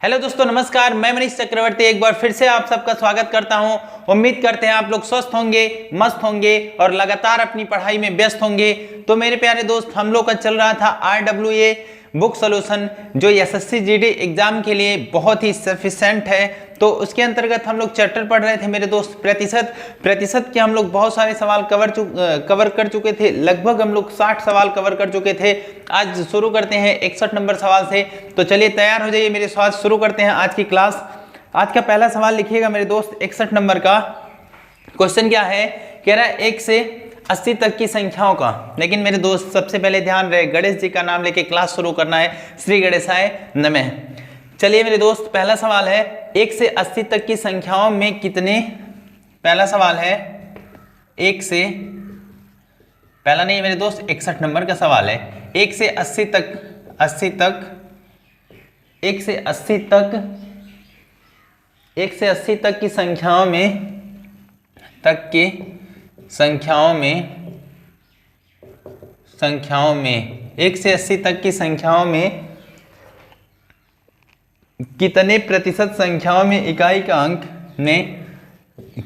Hello दोस्तों, नमस्कार। मैं मनीष चक्रवर्ती एक बार फिर से आप सबका स्वागत करता हूं। उम्मीद करते हैं आप लोग स्वस्थ होंगे, मस्त होंगे और लगातार अपनी पढ़ाई में व्यस्त होंगे। तो मेरे प्यारे दोस्त, हम लोग का चल रहा था RWA बुक सॉल्यूशन, जो SSC GD एग्जाम के लिए बहुत ही सफिशिएंट है। तो उसके अंतर्गत हम लोग चैप्टर पढ़ रहे थे मेरे दोस्त। प्रतिशत के हम लोग बहुत सारे सवाल कवर कर चुके थे। लगभग हम लोग 60 सवाल कवर कर चुके थे। आज शुरू करते हैं 61 नंबर सवाल से। तो चलिए तैयार हो जाइए मेरे साथ, शुरू करते हैं आज की क्लास। आज का पहला सवाल लिखिएगा मेरे दोस्त, 61 नंबर का। क्वेश्चन क्या है, कह रहा है 1 से 80 तक की संख्याओं का। लेकिन मेरे दोस्त सबसे पहले ध्यान रहे, गणेश जी का नाम लेके क्लास शुरू करना है। श्री गणेशाय नमः। चलिए मेरे दोस्त, पहला सवाल है 1 से 80 तक की संख्याओं में कितने। पहला सवाल है 1 से, पहला नहीं मेरे दोस्त, 61 नंबर का सवाल है। 1 से 80 तक, 1 से 80 तक की संख्याओं में, संख्याओं में 1 से 80 तक की संख्याओं में कितने प्रतिशत संख्याओं में इकाई का अंक ने,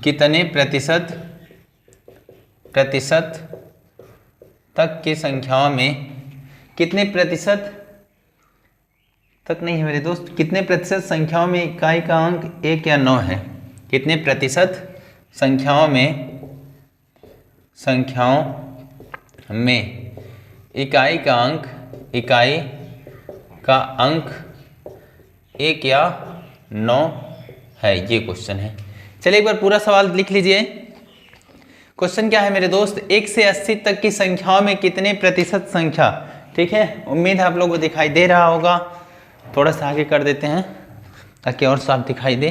कितने प्रतिशत तक की संख्याओं में, कितने प्रतिशत तक नहीं है मेरे दोस्त, कितने प्रतिशत संख्याओं में इकाई का अंक 1 या 9 है। कितने प्रतिशत संख्याओं में इकाई का अंक 1 या 9 है, ये क्वेश्चन है। चलिए एक बार पूरा सवाल लिख लीजिए। क्वेश्चन क्या है मेरे दोस्त, 1 से 80 तक की संख्याओं में कितने प्रतिशत संख्या। ठीक है, उम्मीद है आप लोगों को दिखाई दे रहा होगा। थोड़ा सा आगे कर देते हैं ताकि और साफ दिखाई दे।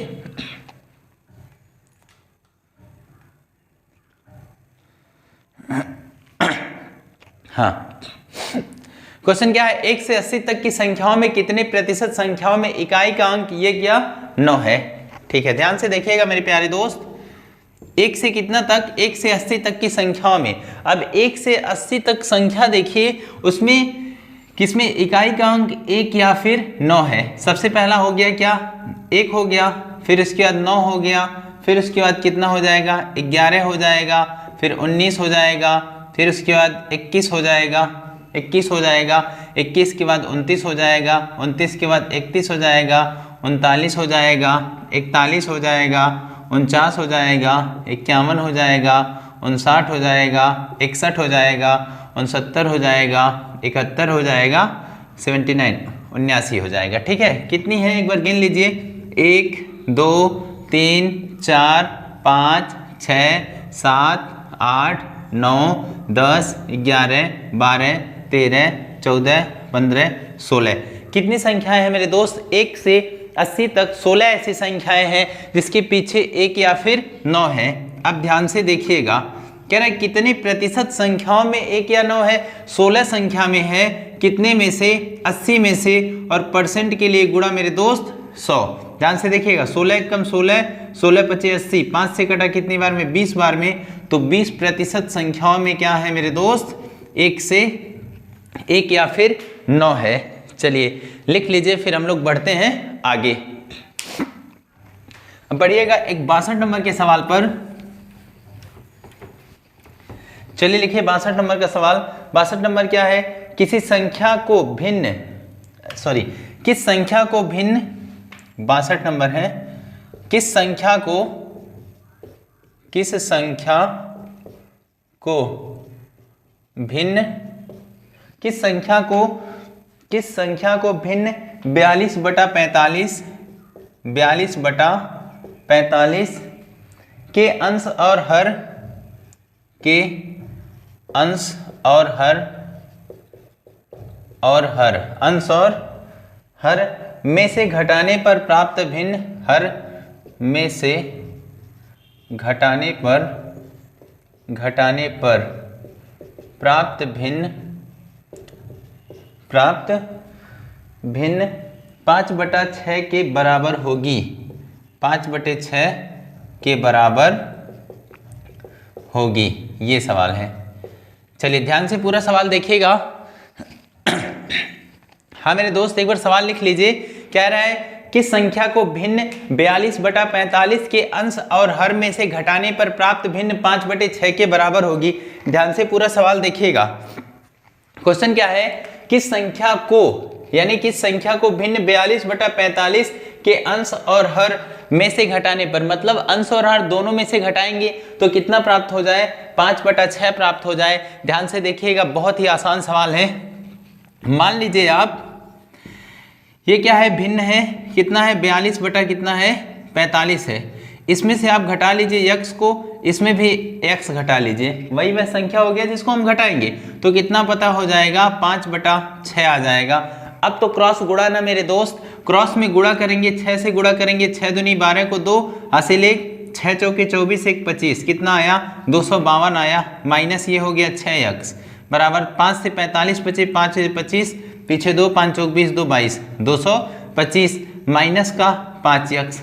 हाँ, क्वेश्चन क्या है, 1 से 80 तक की संख्याओं में कितने प्रतिशत संख्याओं में इकाई का अंक 1 या 9 है। ठीक है, ध्यान से देखिएगा मेरे प्यारे दोस्त। 1 से कितना तक, 1 से 80 तक की संख्याओं में। अब 1 से 80 तक संख्या देखिए, उसमें किसमें इकाई का अंक 1 या फिर 9 है। सबसे पहला हो गया क्या, 1 हो गया, फिर उसके बाद 9 हो गया, फिर उसके बाद कितना हो जाएगा, 11 हो जाएगा, फिर 19 हो जाएगा, फिर उसके बाद 21 हो जाएगा, 21 हो जाएगा, 21 के बाद 29 हो जाएगा, 29 के बाद 31 हो जाएगा, 39 हो जाएगा, 41 हो जाएगा, 49 हो जाएगा, 51 हो जाएगा, 59 हो जाएगा, 61 हो जाएगा, 69 हो जाएगा, 71 हो जाएगा, 79 हो जाएगा। ठीक है, कितनी है एक बार गिन लीजिए। 1 2 3 4 5 6 7 8 9 10 11 12 13 14 15 16। कितनी संख्याएं हैं मेरे दोस्त, 1 से 80 तक 16 ऐसी संख्याएं हैं जिसके पीछे 1 या फिर 9 है। अब ध्यान से देखिएगा, कह रहा है कितने प्रतिशत संख्याओं में 1 या 9 है। 16 संख्या में है, कितने में से, 80 में से, और परसेंट के लिए गुणा मेरे दोस्त 100। ध्यान से देखिएगा, 16 कम 16, 16 25 80, 5 से कटा कितनी बार में, 20 बार में। तो 20 प्रतिशत संख्याओं में क्या है मेरे दोस्त, 1 या फिर 9 है। चलिए लिख लीजिए, फिर हम लोग बढ़ते हैं आगे। बढ़िएगा एक 62 नंबर के सवाल पर। चलिए लिखिए 62 नंबर का सवाल। 62 नंबर क्या है, किस संख्या को भिन्न, 62 नंबर है, किस संख्या को भिन्न 42/45 के अंश और हर में से घटाने पर प्राप्त भिन्न, हर में से घटाने पर प्राप्त भिन्न 5/6 के बराबर होगी, 5/6 के बराबर होगी। ये सवाल है। चलिए ध्यान से पूरा सवाल देखिएगा। हाँ मेरे दोस्त, एक बार सवाल लिख लीजिए। कह रहा है किस संख्या को भिन्न 42/45 के अंश और हर में से घटाने पर प्राप्त भिन्न 5/6 के बराबर होगी। ध्यान से पूरा सवाल देखिएगा। क्वेश्चन क्या है, किस संख्या को, यानी किस संख्या को भिन्न 42/45 के अंश और हर में से घटाने पर, मतलब अंश और हर दोनों में से घटाएंगे तो कितना प्राप्त हो जाए, 5/6 प्राप्त हो जाए। ध्यान से देखिएगा, बहुत ही आसान सवाल है। मान लीजिए आप, ये क्या है, भिन्न है, कितना है, 42 बटा कितना है, 45 है। इसमें से आप घटा लीजिए x को, इसमें भी x घटा लीजिए, वही वह संख्या हो गया जिसको हम घटाएंगे, तो कितना पता हो जाएगा, 5/6 आ जाएगा। अब तो क्रॉस गुणा ना मेरे दोस्त, क्रॉस में गुणा करेंगे, 6 से गुणा करेंगे, 6 दूनी 12 को 2 हासिल 1, 6 चौके 24 1 25, कितना आया, 252 आया, माइनस ये हो गया 6x बराबर 5 से 45 बचे, 5 से 25 पीछे 2, 5 चौक 20 2 22, 225 माइनस का 5x,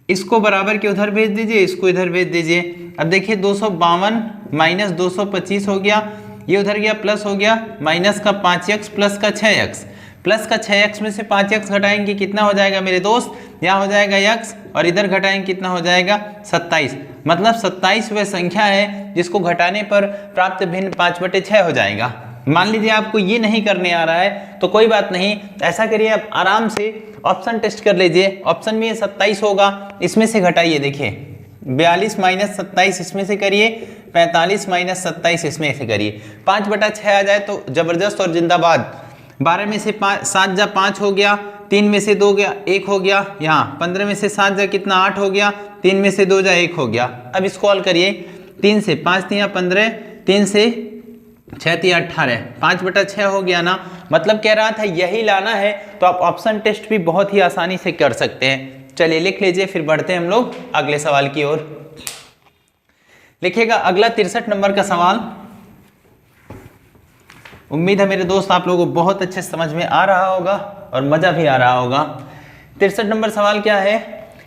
इसको बराबर के उधर भेज दीजिए, इसको इधर भेज दीजिए। अब देखिए 252 माइनस 225 हो गया, ये उधर गया, प्लस हो गया, माइनस का 5x प्लस का 6x, प्लस का 6x में से 5x घटाएंगे कितना हो जाएगा मेरे दोस्त, यहाँ हो जाएगा x और इधर घटाएंगे कितना हो जाएगा, 27। मतलब 27 वह संख्या है जिसको घटाने पर प्राप्त भिन्न 5/6 हो जाएगा। मान लीजिए आपको ये नहीं करने आ रहा है तो कोई बात नहीं, ऐसा करिए आप आराम से ऑप्शन टेस्ट कर लीजिए। ऑप्शन में 27 होगा, इसमें से घटाइए, देखिए 42 माइनस 27 इसमें से करिए, 45 माइनस 27 इसमें से करिए, 5/6 आ जाए तो जबरदस्त और जिंदाबाद। 12 में से 7 जा 5 हो गया, 3 में से 2 गया 1 हो गया, यहाँ 15 में से 7 जा कितना 8 हो गया, 3 में से 2 जा 1 हो गया। अब इसको हल करिए, 3 से 5 3 15, 3 से 6 3 18, 5/6 हो गया ना। मतलब कह रहा था यही लाना है, तो आप ऑप्शन टेस्ट भी बहुत ही आसानी से कर सकते हैं। चलिए लिख लीजिए, फिर बढ़ते हैं हम लोग अगले सवाल की ओर। लिखिएगा अगला 63 नंबर का सवाल। उम्मीद है मेरे दोस्त आप लोगों को बहुत अच्छे समझ में आ रहा होगा और मजा भी आ रहा होगा। 63 नंबर सवाल क्या है,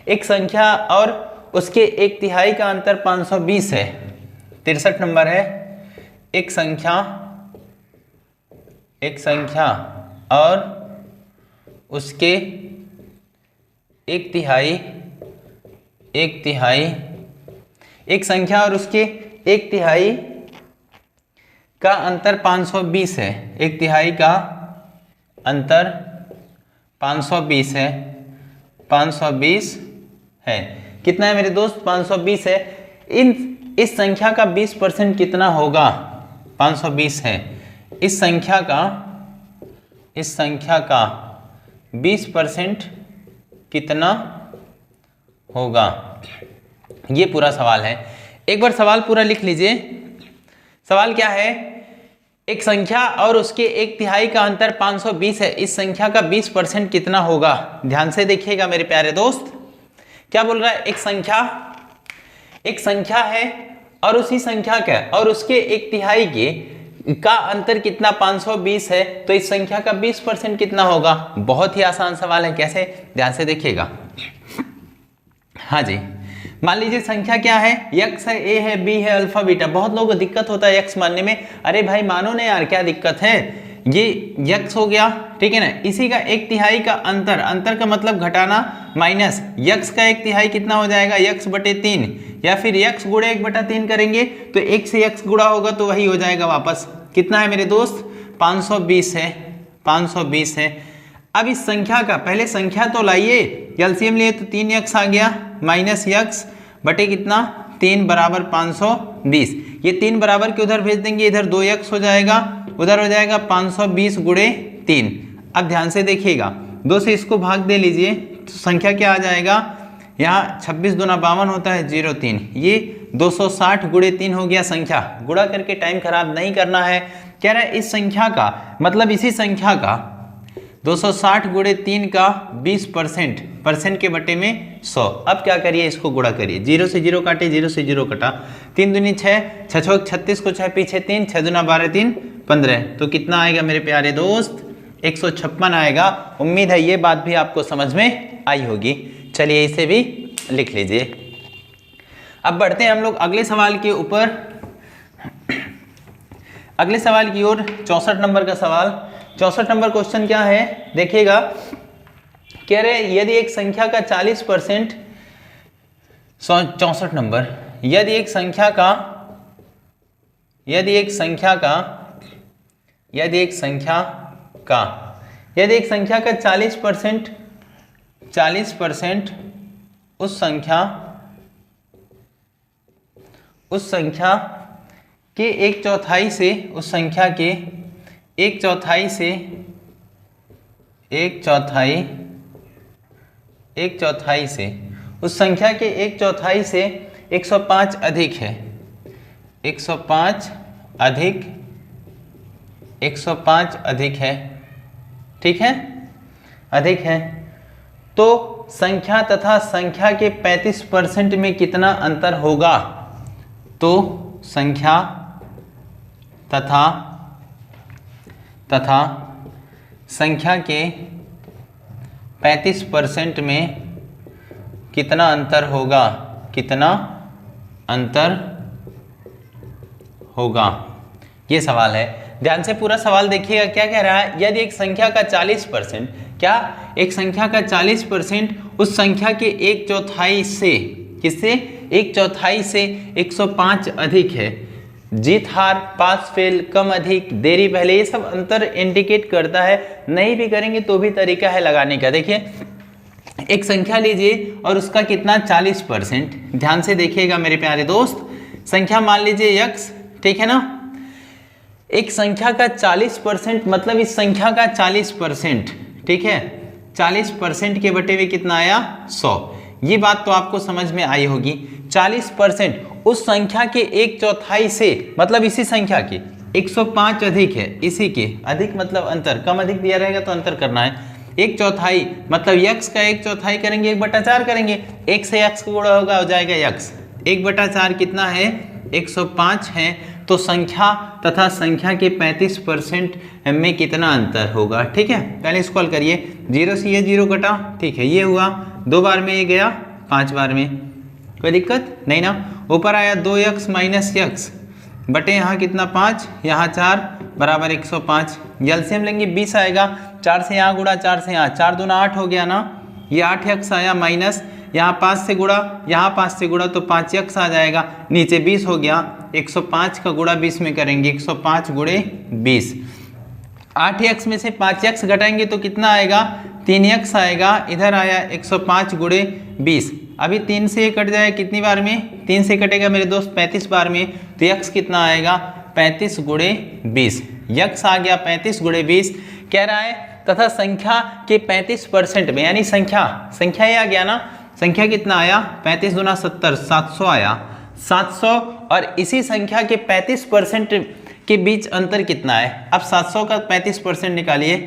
एक संख्या और उसके 1/3 का अंतर 520 है। 63 नंबर है, एक संख्या और उसके 1/3 एक संख्या और उसके 1/3 का अंतर 520 है। 1/3 का अंतर 520 है, 520 है। कितना है मेरे दोस्त, 520 है। इस संख्या का 20% कितना होगा, 520 है। इस संख्या का 20% कितना होगा, ये पूरा सवाल है। एक बार सवाल पूरा लिख लीजिए। सवाल क्या है, एक संख्या और उसके 1/3 का अंतर 520 है, इस संख्या का 20% कितना होगा। ध्यान से देखिएगा मेरे प्यारे दोस्त, क्या बोल रहा है, एक संख्या है और उसी संख्या का और उसके 1/3 का अंतर कितना 520 है, तो इस संख्या का 20% कितना होगा। बहुत ही आसान सवाल है, कैसे, ध्यान से देखिएगा। हाँ जी, मान लीजिए संख्या क्या है, x है, a है, b है, अल्फा बीटा। बहुत लोगों को दिक्कत होता है x मानने में, अरे भाई मानो ना यार, क्या दिक्कत है, ये x हो गया, ठीक है ना। इसी का 1/3 का अंतर का मतलब घटाना, माइनस x का 1/3 कितना हो जाएगा, x/3, या फिर x गुणे 1/3 करेंगे तो 1 से x गुणा होगा तो वही हो जाएगा वापस। कितना है मेरे दोस्त, 520 है, 520 है। अब इस संख्या का पहले संख्या तो लाइए, एलसीएम लिए तो 3x आ गया, माइनस x बटे कितना 3 बराबर 520। ये 3 बराबर के उधर भेज देंगे, इधर 2x हो जाएगा, उधर हो जाएगा 520 गुणे 3। अब ध्यान से देखिएगा, 2 से इसको भाग दे लीजिए तो संख्या क्या आ जाएगा, यहाँ 26 दूना 52 होता है 0,3, ये 260 गुणे 3 हो गया संख्या। गुणा करके टाइम खराब नहीं करना है। कह रहा है इस संख्या का मतलब इसी संख्या का 260 गुणे 3 का 20%, परसेंट के बटे में 100। अब क्या करिए, इसको गुणा करिए, 0 से 0 काटे, 0 से 0 कटा, 3 दूनी 6, 6 छक 36 को 6 पीछे 3, 6 दूना 12 3 15, तो कितना आएगा मेरे प्यारे दोस्त, 156 आएगा। उम्मीद है ये बात भी आपको समझ में आई होगी। चलिए इसे भी लिख लीजिए। अब बढ़ते हैं हम लोग अगले सवाल के ऊपर, अगले सवाल की ओर। 64 नंबर का सवाल। 64 नंबर क्वेश्चन क्या है देखिएगा, कह रहे यदि एक संख्या का 40%, 64 नंबर, यदि एक संख्या का 40% उस संख्या के एक चौथाई से उस संख्या के एक चौथाई उस संख्या के एक चौथाई से 105 अधिक है, 105 अधिक है, ठीक है, अधिक है, तो संख्या तथा संख्या के 35% में कितना अंतर होगा? तो संख्या तथा संख्या के 35% में कितना अंतर होगा? ये सवाल है, ध्यान से पूरा सवाल देखिएगा। क्या कह रहा है? यदि एक संख्या का 40%, क्या एक संख्या का 40% उस संख्या के एक चौथाई से, किससे? एक चौथाई से 105 अधिक है। जीत हार, पास फेल, कम अधिक, देरी पहले, ये सब अंतर इंडिकेट करता है। नहीं भी करेंगे तो भी तरीका है लगाने का। देखिए एक संख्या लीजिए और उसका कितना 40%, ध्यान से देखिएगा मेरे प्यारे दोस्त। संख्या मान लीजिए x, ठीक है ना। एक संख्या का 40% मतलब इस संख्या का 40%, ठीक है, 40% के बटे हुए कितना आया? 100। ये बात तो आपको समझ में आई होगी। 40% उस संख्या के एक चौथाई से, मतलब इसी संख्या के 105 अधिक है, इसी के अधिक मतलब अंतर, कम अधिक दिया रहेगा तो अंतर करना है। एक चौथाई मतलब x का एक चौथाई करेंगे 1/4 करेंगे, 1 से x का गुणा होगा, हो जाएगा x। 1/4 कितना है? 105 है। तो संख्या तथा संख्या के 35% में कितना अंतर होगा? ठीक है, पहले इसको हल करिए। 0 से ये 0 कटा, ठीक है, ये हुआ, 2 बार में ये गया, 5 बार में, कोई दिक्कत नहीं ना। ऊपर आया 2x माइनस x बटे यहाँ कितना 5, यहाँ 4 बराबर 105। एलसीएम लेंगे 20 आएगा, 4 से यहाँ गुणा, 4 से यहाँ, 4 दूना 8 हो गया ना। ये 8x आया माइनस, यहाँ 5 से गुणा, यहाँ 5 से गुणा तो 5x आ जाएगा, नीचे 20 हो गया। 105 का गुणा 20 में करेंगे, 105 गुणे 20। 8x में से 5x घटाएंगे तो कितना आएगा? 3x आएगा। इधर आया 105 गुणे 20। अभी 3 से कट जाए कितनी बार में? 3 से कटेगा मेरे दोस्त 35 बार में, तो x कितना आएगा? 35 गुणे 20। x आ गया 35 गुणे 20। कह रहा है तथा संख्या के 35% में, यानी संख्या ये आ गया ना, संख्या कितना आया? 35 दूना 70, 700 आया, 700। और इसी संख्या के 35% के बीच अंतर कितना है? अब 700 का 35% निकालिए,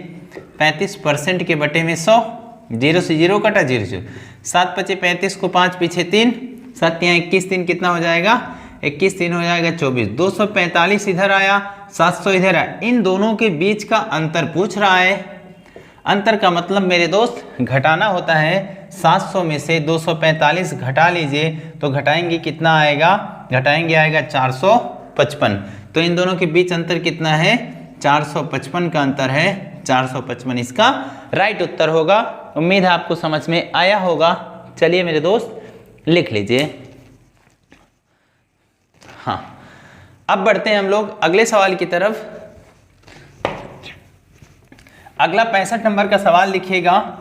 35% के बटे में 100, 0 से 0 कटा, 0 से 7 पचे 35 को 5 पीछे 3, 7 यहाँ 21, 3 कितना हो जाएगा? 21 3 हो जाएगा 24। 245 इधर आया, 700 इधर आया। इन दोनों के बीच का अंतर पूछ रहा है। अंतर का मतलब मेरे दोस्त घटाना होता है। 700 में से 245 घटा लीजिए तो घटाएंगे कितना आएगा? घटाएंगे आएगा 455। तो इन दोनों के बीच अंतर कितना है? 455 का अंतर है, 455 इसका राइट उत्तर होगा। उम्मीद है आपको समझ में आया होगा। चलिए मेरे दोस्त लिख लीजिए। हाँ, अब बढ़ते हैं हम लोग अगले सवाल की तरफ। अगला 65 नंबर का सवाल लिखिएगा।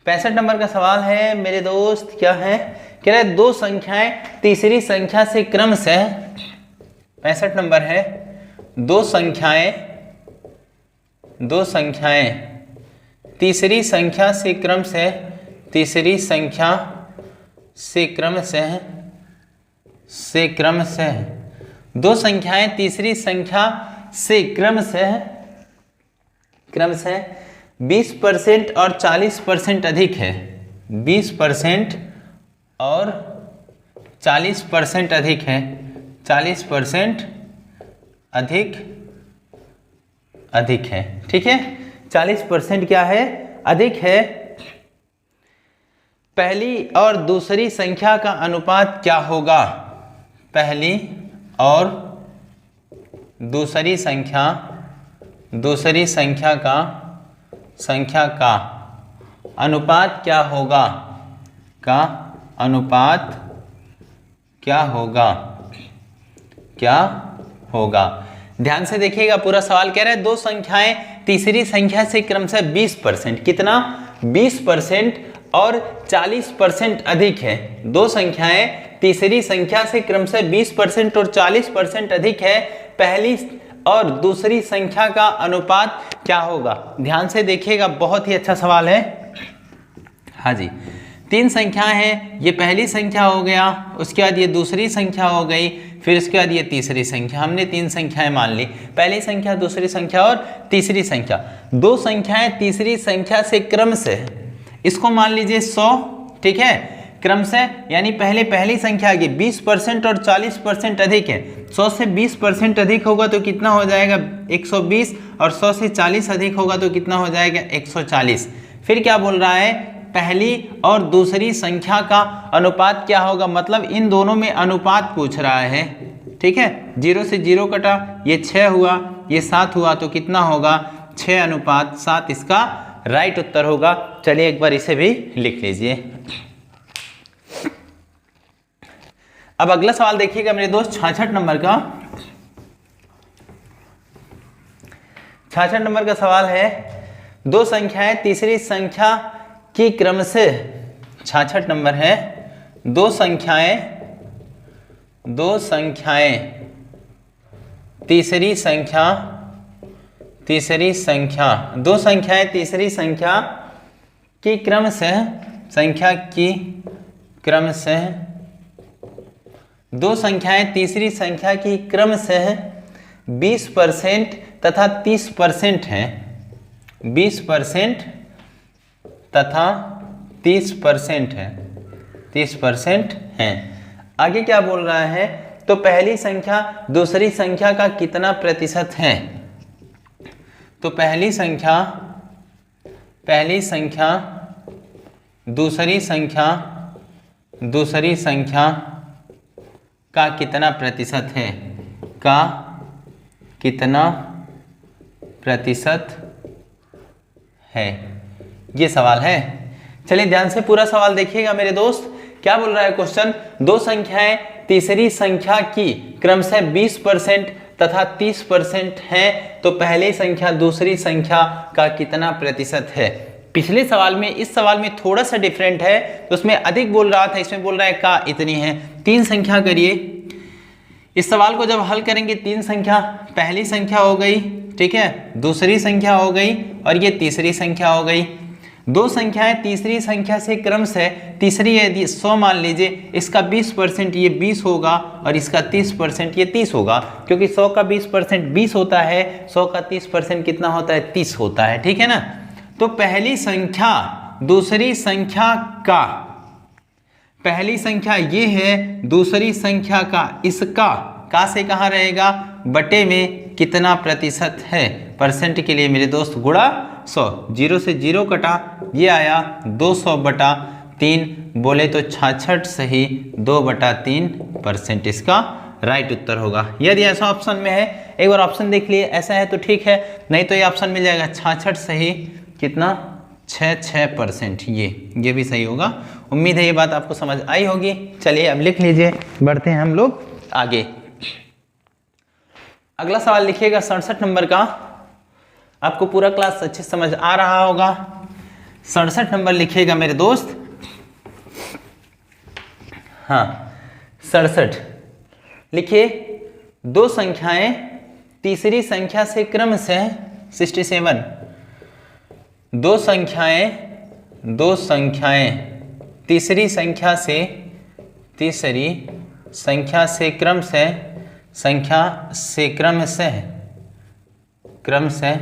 65 नंबर का सवाल है मेरे दोस्त, क्या है? कह रहा है दो संख्याएं तीसरी संख्या से क्रमशः, 65 नंबर है, दो संख्याएं तीसरी संख्या से क्रमशः, तीसरी संख्या से क्रमशः, दो संख्याएं तीसरी संख्या से क्रमशः 20% और 40% अधिक है। 20% और 40% अधिक है। 40% अधिक है, ठीक है। 40% क्या है? अधिक है। पहली और दूसरी संख्या का अनुपात क्या होगा? पहली और दूसरी संख्या दूसरी संख्या का अनुपात क्या होगा, का अनुपात क्या होगा। ध्यान से देखिएगा, पूरा सवाल कह रहा है दो संख्याएं तीसरी संख्या से क्रमशः 20%, कितना 20% और 40% अधिक है। दो संख्याएं तीसरी संख्या से क्रमशः 20% और 40% अधिक है, पहली और दूसरी संख्या का अनुपात क्या होगा। ध्यान से देखिएगा, बहुत ही अच्छा सवाल है। हाँ जी, तीन संख्याएं हैं, ये पहली संख्या हो गया, उसके बाद ये दूसरी संख्या हो गई, फिर उसके बाद ये तीसरी संख्या। हमने तीन संख्याएं मान ली, पहली संख्या, दूसरी संख्या और तीसरी संख्या। दो संख्याएं तीसरी संख्या से क्रमशः, इसको मान लीजिए 100, ठीक है, क्रमशः यानी पहली संख्या आगे 20% और 40% अधिक है। 100 से 20% अधिक होगा तो कितना हो जाएगा 120, और 100 से 40 अधिक होगा तो कितना हो जाएगा 140। फिर क्या बोल रहा है, पहली और दूसरी संख्या का अनुपात क्या होगा, मतलब इन दोनों में अनुपात पूछ रहा है, ठीक है। 0 से 0 कटा, ये 6 हुआ, ये 7 हुआ, तो कितना होगा 6:7 इसका राइट उत्तर होगा। चलिए एक बार इसे भी लिख लीजिए। अब अगला सवाल देखिएगा मेरे दोस्त, 66 नंबर का। 66 नंबर का सवाल है, दो संख्याएं तीसरी संख्या की क्रमशः, 66 नंबर है, दो संख्याएं तीसरी संख्या दो संख्याएं तीसरी संख्या की क्रमशः दो संख्याएं तीसरी संख्या की क्रमशः 20% तथा 30% हैं, 20% तथा 30% है, 30% हैं। आगे क्या बोल रहा है, तो पहली संख्या दूसरी संख्या का कितना प्रतिशत है। तो पहली संख्या दूसरी संख्या का कितना प्रतिशत है, का कितना प्रतिशत है, ये सवाल है। चलिए ध्यान से पूरा सवाल देखिएगा मेरे दोस्त। क्या बोल रहा है क्वेश्चन, दो संख्याएं तीसरी संख्या की क्रमशः 20% तथा 30% है, तो पहली संख्या दूसरी संख्या का कितना प्रतिशत है। पिछले सवाल में इस सवाल में थोड़ा सा डिफरेंट है, तो उसमें अधिक बोल रहा था, इसमें बोल रहा है का इतनी है। तीन संख्या करिए, इस सवाल को जब हल करेंगे, तीन संख्या, पहली संख्या हो गई, ठीक है, दूसरी संख्या हो गई और ये तीसरी संख्या हो गई। दो संख्याएं तीसरी संख्या से क्रमशः, तीसरी यदि 100 मान लीजिए, इसका 20% ये 20 होगा और इसका 30% ये 30 होगा, क्योंकि 100 का 20% 20 होता है, 100 का 30% कितना होता है 30 होता है, ठीक है ना। तो पहली संख्या दूसरी संख्या का, पहली संख्या ये है, दूसरी संख्या का, इसका का से कहाँ रहेगा, बटे में कितना प्रतिशत है। परसेंट के लिए मेरे दोस्त गुणा 100, 0 से 0 कटा, ये आया 200/3, बोले तो 66 सही 2/3% इसका राइट उत्तर होगा। यदि ऐसा ऑप्शन में है, एक बार ऑप्शन देख लिए, ऐसा है तो ठीक है, नहीं तो ये ऑप्शन मिल जाएगा 66 सही कितना 6%, ये भी सही होगा। उम्मीद है ये बात आपको समझ आई होगी। चलिए अब लिख लीजिए, बढ़ते हैं हम लोग आगे। अगला सवाल लिखिएगा 67 नंबर का। आपको पूरा क्लास अच्छे समझ आ रहा होगा। 67 नंबर लिखिएगा मेरे दोस्त। हाँ 67 लिखिए, दो संख्याएं तीसरी संख्या से क्रमशः 67, दो संख्याएं तीसरी संख्या से क्रमशः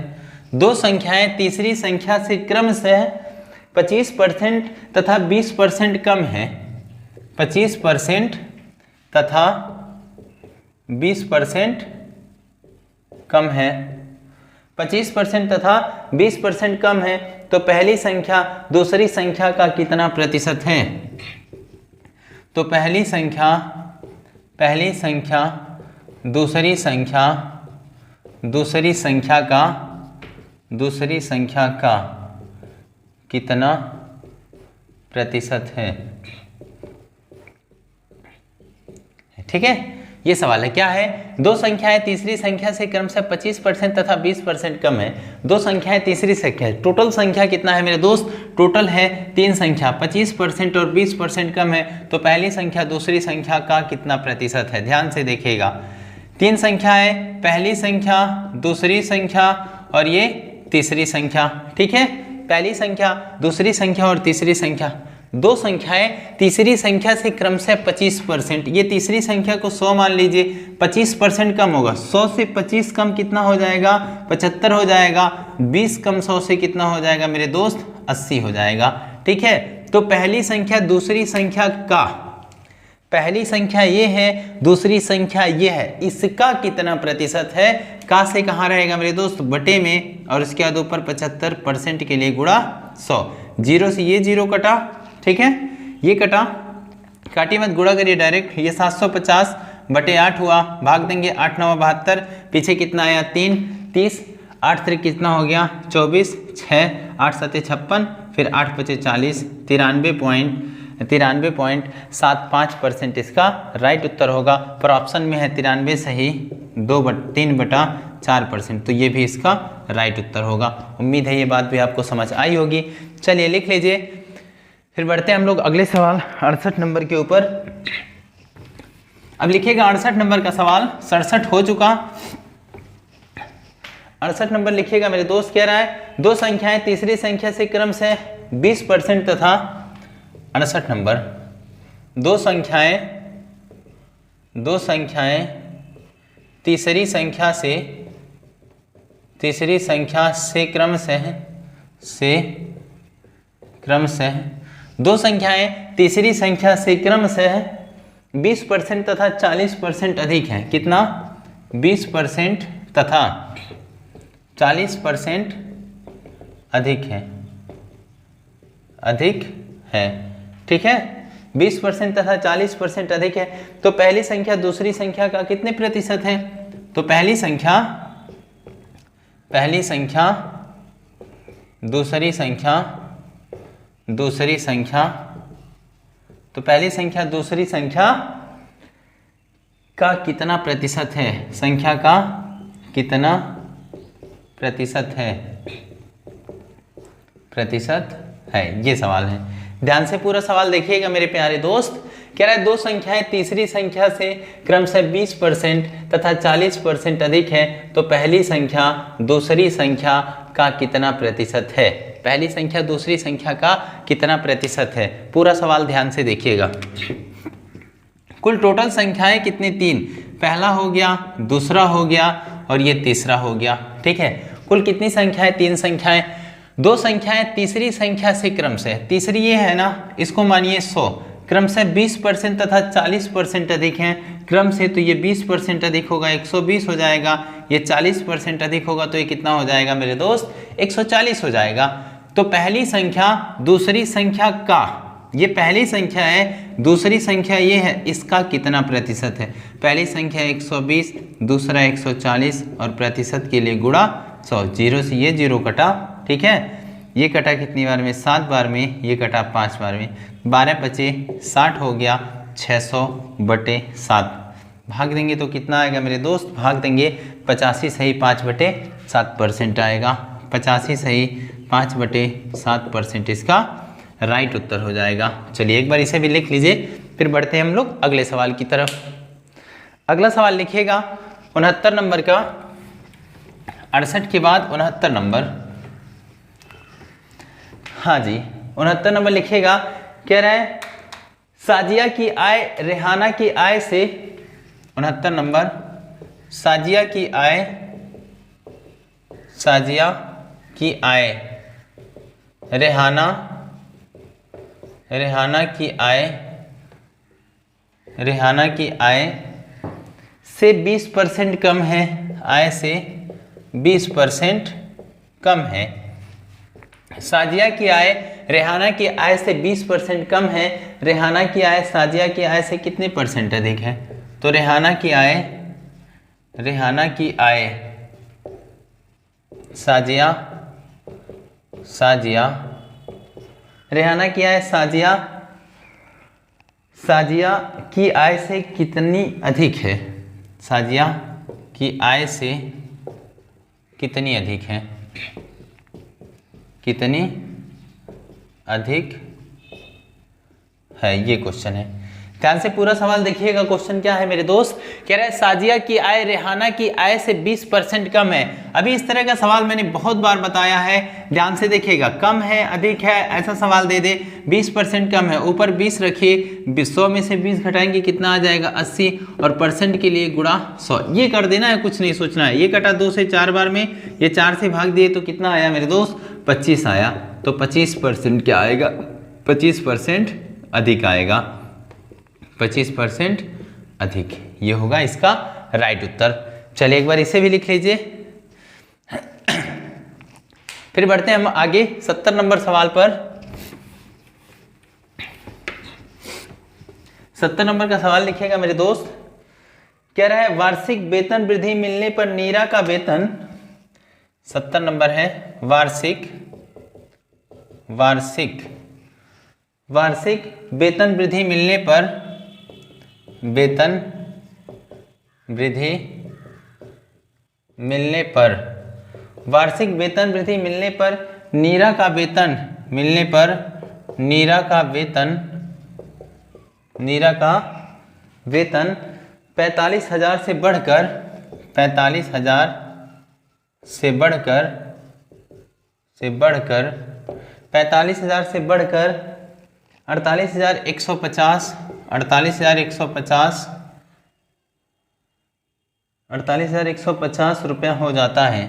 दो संख्याएं तीसरी संख्या से क्रमशः 25% तथा 20% कम है, 25% तथा 20% कम है, 25% तथा 20% कम है, तो पहली संख्या दूसरी संख्या का कितना प्रतिशत है। तो पहली संख्या दूसरी संख्या का दूसरी संख्या का कितना प्रतिशत है। ठीक है, ये सवाल है। क्या है, दो संख्याएं तीसरी संख्या से क्रमशः 25% तथा 20% कम है। दो संख्याएं तीसरी संख्या, टोटल संख्या कितना है मेरे दोस्त, टोटल है तीन संख्या, 25% और 20% कम है, तो पहली संख्या दूसरी संख्या का कितना प्रतिशत है। ध्यान से देखिएगा, तीन संख्याएं, पहली संख्या, दूसरी संख्या और ये तीसरी संख्या। ठीक है, पहली संख्या, दूसरी संख्या और तीसरी संख्या, दो संख्याएं तीसरी संख्या से क्रमशः 25%, ये तीसरी संख्या को 100 मान लीजिए, 25% कम होगा, 100 से 25 कम कितना हो जाएगा, 75 हो जाएगा, 20 कम 100 से कितना हो जाएगा मेरे दोस्त, 80 हो जाएगा। ठीक है, तो पहली संख्या दूसरी संख्या का, पहली संख्या ये है, दूसरी संख्या ये है, इसका कितना प्रतिशत है, का से कहाँ रहेगा मेरे दोस्त, बटे में, और उसके बाद ऊपर 75% के लिए गुणा 100, जीरो से ये जीरो कटा। ठीक है, ये कटा, काटी मत, गुणा करिए डायरेक्ट, ये 750 बटे 8 हुआ, भाग देंगे, 8 9 72, पीछे कितना आया 3, 30, 8 3 कितना हो गया 24, 6 8 7 56, फिर 8 5 40, 93.75% इसका राइट उत्तर होगा। पर ऑप्शन में है 93 सही 3/4%, तो ये भी इसका राइट उत्तर होगा। उम्मीद है ये बात भी आपको समझ आई होगी। चलिए लिख लीजिए, फिर बढ़ते हैं हम लोग अगले सवाल 68 नंबर के ऊपर। अब लिखिएगा 68 नंबर का सवाल, 67 हो चुका, 68 नंबर लिखिएगा मेरे दोस्त। कह रहा है दो संख्याएं तीसरी संख्या से क्रमशः 20% तथा 68 नंबर, दो संख्याएं तीसरी संख्या से क्रमशः दो संख्याएं तीसरी संख्या से क्रमशः 20% तथा 40% अधिक है। कितना, 20% तथा 40% अधिक है। ठीक है, 20% तथा 40% अधिक है, तो पहली संख्या दूसरी संख्या का कितने प्रतिशत है, तो पहली संख्या दूसरी संख्या, तो पहली संख्या दूसरी संख्या का कितना प्रतिशत है, संख्या का कितना प्रतिशत है, ये सवाल है। ध्यान से पूरा सवाल देखिएगा मेरे प्यारे दोस्त। कह रहा है दो संख्याएं तीसरी संख्या से क्रमशः 20% तथा 40% अधिक है, तो पहली संख्या दूसरी संख्या का कितना प्रतिशत है, पहली संख्या दूसरी संख्या का कितना प्रतिशत है। पूरा सवाल ध्यान से देखिएगा। कुल टोटल संख्याएं कितनी, तीन, पहला हो गया, दूसरा हो गया और ये तीसरा हो गया। ठीक है, कुल कितनी संख्याएं, तीन संख्याएं, दो संख्याएं तीसरी संख्या से क्रमशः, तीसरी ये है ना, इसको मानिए 100, क्रमशः 20% तथा 40% अधिक हैं, क्रम से, तो ये 20% अधिक होगा 120 हो जाएगा, ये 40% अधिक होगा तो ये कितना हो जाएगा मेरे दोस्त, 140 हो जाएगा। तो पहली संख्या दूसरी संख्या का, ये पहली संख्या है, दूसरी संख्या ये है, इसका कितना प्रतिशत है, पहली संख्या 120, दूसरा 140 और प्रतिशत के लिए गुणा 100, जीरो से ये जीरो कटा। ठीक है, ये कटा कितनी बार में, 7 बार में, ये कटा 5 बार में, 12 बचे 60 हो गया, 600/7 भाग देंगे तो कितना आएगा मेरे दोस्त, भाग देंगे 85 सही 5/7% आएगा, 85 सही 5/7% इसका राइट उत्तर हो जाएगा। चलिए एक बार इसे भी लिख लीजिए, फिर बढ़ते हैं हम लोग अगले सवाल की तरफ। अगला सवाल लिखिएगा 69 नंबर का, 68 के बाद 69 नंबर, हाँ जी 69 नंबर लिखिएगा। कह रहा है साजिया की आय रेहाना की आय से, 69 नंबर, साजिया की आय रेहाना की आय से 20% कम है, आय से 20% कम है। साजिया की आय रेहाना की आय से 20% कम है, रेहाना की आय साजिया की आय से कितने परसेंट अधिक है, तो रेहाना की आय साजिया साजिया, रेहाना की आय साजिया, साजिया की आय से कितनी अधिक है? साजिया की आय से कितनी अधिक है? कितनी अधिक है, ये क्वेश्चन है। ध्यान से पूरा सवाल देखिएगा। क्वेश्चन क्या है मेरे दोस्त, कह रहा है साजिया की आय रेहाना की आय से 20% कम है। अभी इस तरह का सवाल मैंने बहुत बार बताया है, ध्यान से देखिएगा। कम है, अधिक है, ऐसा सवाल दे दे, 20% कम है, ऊपर 20 रखिए, 100 में से 20 घटाएंगे कितना आ जाएगा? 80, और परसेंट के लिए गुणा 100। ये कर देना है, कुछ नहीं सोचना है। ये कटा 2 से 4 बार में, ये 4 से भाग दिए तो कितना आया मेरे दोस्त? 25 आया। तो 25% क्या आएगा? 25% अधिक आएगा, 25% अधिक, ये होगा इसका राइट उत्तर। चलिए एक बार इसे भी लिख लीजिए। फिर बढ़ते हैं हम आगे 70 नंबर सवाल पर। 70 नंबर का सवाल लिखिएगा मेरे दोस्त। कह रहा है वार्षिक वेतन वृद्धि मिलने पर नीरा का वेतन, 70 नंबर है, वार्षिक वेतन वृद्धि मिलने पर, वेतन वृद्धि मिलने पर, वार्षिक वेतन वृद्धि मिलने पर नीरा का वेतन, मिलने पर नीरा का वेतन 45,000 से बढ़कर 45,000 से बढ़कर 45,000 से बढ़कर 48,150 48,150 रुपया हो जाता है,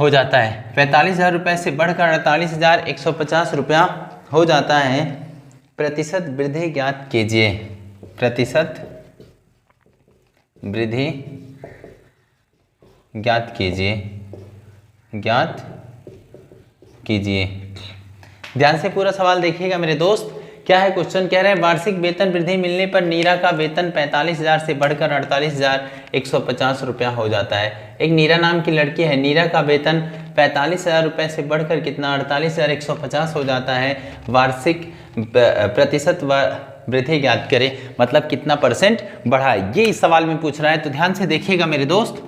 हो जाता है 45,000 रुपये से बढ़कर 48,150 रुपया हो जाता है। प्रतिशत वृद्धि ज्ञात कीजिए, प्रतिशत वृद्धि ज्ञात कीजिए। ध्यान से पूरा सवाल देखिएगा मेरे दोस्त। क्या है क्वेश्चन, कह रहे हैं वार्षिक वेतन वृद्धि मिलने पर नीरा का वेतन 45,000 से बढ़कर 48,150 रुपया हो जाता है। एक नीरा नाम की लड़की है, नीरा का वेतन 45,000 रुपये से बढ़कर कितना? 48,150 हो जाता है। वार्षिक प्रतिशत वृद्धि ज्ञात करें, मतलब कितना परसेंट बढ़ा, ये इस सवाल में पूछ रहा है। तो ध्यान से देखिएगा मेरे दोस्त।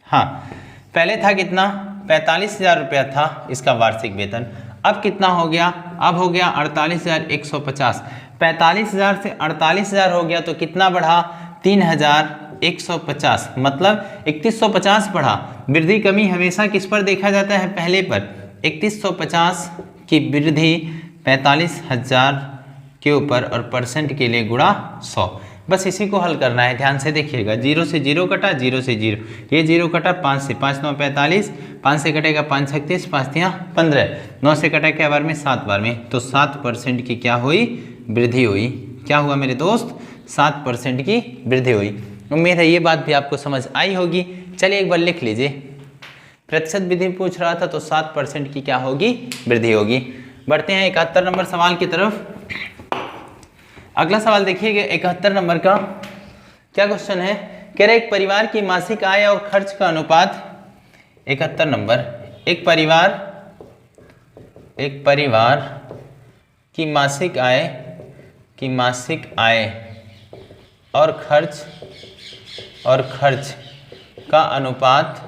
हाँ, पहले था कितना? 45,000 रुपया था इसका वार्षिक वेतन, अब कितना हो गया? अब हो गया 48,150। 45,000 से 48,000 हो गया तो कितना बढ़ा? 3,150, मतलब 3150 बढ़ा। वृद्धि कमी हमेशा किस पर देखा जाता है? पहले पर। 3150 की वृद्धि 45,000 के ऊपर और परसेंट के लिए गुणा 100। बस इसी को हल करना है। ध्यान से देखिएगा, 0 से 0 कटा, 0 से 0, ये 0 कटा, 5 से 5 9 45, 5 से कटेगा 5 36, 5 3 15, 9 से कटा क्या बार में? 7 बार में। तो 7% की क्या हुई? वृद्धि हुई। क्या हुआ मेरे दोस्त? 7% की वृद्धि हुई। उम्मीद है ये बात भी आपको समझ आई होगी। चलिए एक बार लिख लीजिए। प्रतिशत वृद्धि पूछ रहा था तो 7% की क्या होगी? वृद्धि होगी। बढ़ते हैं 71 नंबर सवाल की तरफ। अगला सवाल देखिएगा 71 नंबर का। क्या क्वेश्चन है, कह रहे एक परिवार की मासिक आय और खर्च का अनुपात। 71 नंबर, एक परिवार की मासिक आय और खर्च का अनुपात,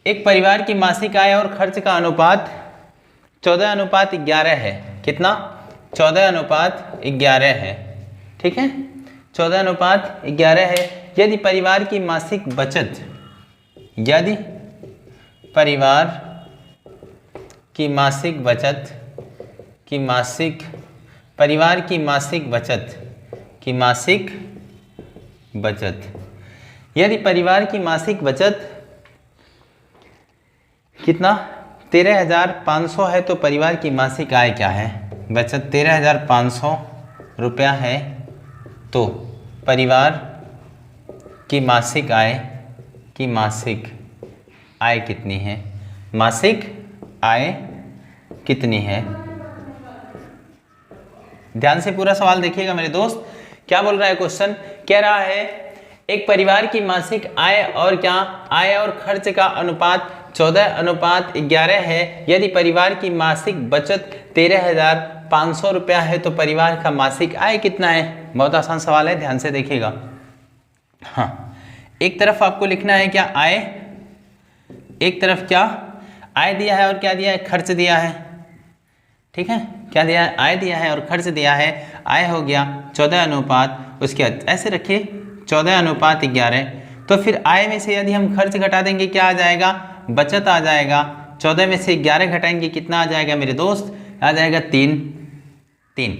एक परिवार की मासिक आय और खर्च का अनुपात 14:11 है। कितना? 14:11 है। ठीक है, 14:11 है। यदि परिवार की मासिक बचत, परिवार की मासिक बचत कितना? 13,500 है तो परिवार की मासिक आय क्या है? बचत 13,500 रुपया है तो परिवार की मासिक आय कितनी है? मासिक आय कितनी है? ध्यान से पूरा सवाल देखिएगा मेरे दोस्त। क्या बोल रहा है क्वेश्चन, कह रहा है एक परिवार की मासिक आय और क्या आय और खर्च का अनुपात 14:11 है। यदि परिवार की मासिक बचत 13,500 रुपया है तो परिवार का मासिक आय कितना है। बहुत आसान सवाल है, ध्यान से देखिएगा। हाँ, एक तरफ आपको लिखना है क्या आय, एक तरफ क्या आय दिया है और क्या दिया है खर्च दिया है। ठीक है, क्या दिया है आय दिया है और खर्च दिया है। आय हो गया 14 अनुपात, उसके बाद ऐसे रखिए 14:11। तो फिर आय में से यदि हम खर्च घटा देंगे क्या आ जाएगा, बचत आ जाएगा। 14 में से 11 घटाएंगे कितना आ जाएगा मेरे दोस्त, आ जाएगा 3।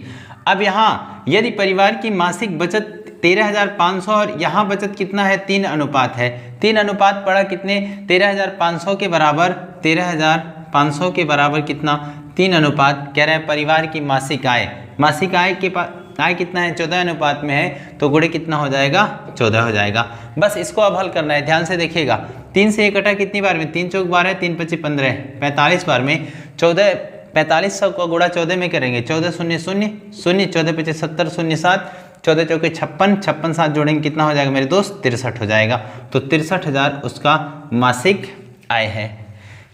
अब यहाँ यदि परिवार की मासिक बचत 13,500 और यहाँ बचत कितना है 3 अनुपात है। 3 अनुपात पड़ा कितने 13,500 के बराबर, 13,500 के बराबर कितना 3 अनुपात। कह रहे हैं परिवार की मासिक आय, मासिक आय के आय कितना है 14 अनुपात में है तो गुणे कितना हो जाएगा 14 हो जाएगा। बस इसको अब हल करना है, ध्यान से देखिएगा। 3 से 1 कटा कितनी बार में, 3 चौक 12, 3 पच्ची 15, 45 बार में। 4500 का गुणा 14 में करेंगे, 14 शून्य शून्य शून्य, 14 पच्ची 70 शून्य 7, 14 चौके 56, 56 साथ जोड़ेंगे कितना हो जाएगा मेरे दोस्त 63 हो जाएगा। तो 63,000 उसका मासिक आय है।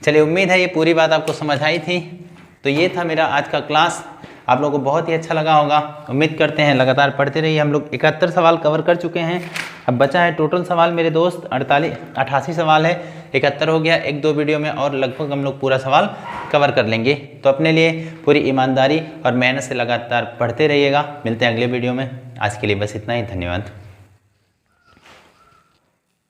चलिए, उम्मीद है ये पूरी बात आपको समझ आई थी। तो ये था मेरा आज का क्लास, आप लोगों को बहुत ही अच्छा लगा होगा। उम्मीद करते हैं लगातार पढ़ते रहिए। हम लोग 71 सवाल कवर कर चुके हैं, अब बचा है टोटल सवाल मेरे दोस्त 88 सवाल है। 71 हो गया, 1-2 वीडियो में और लगभग हम लोग पूरा सवाल कवर कर लेंगे। तो अपने लिए पूरी ईमानदारी और मेहनत से लगातार पढ़ते रहिएगा। मिलते हैं अगले वीडियो में, आज के लिए बस इतना ही, धन्यवाद।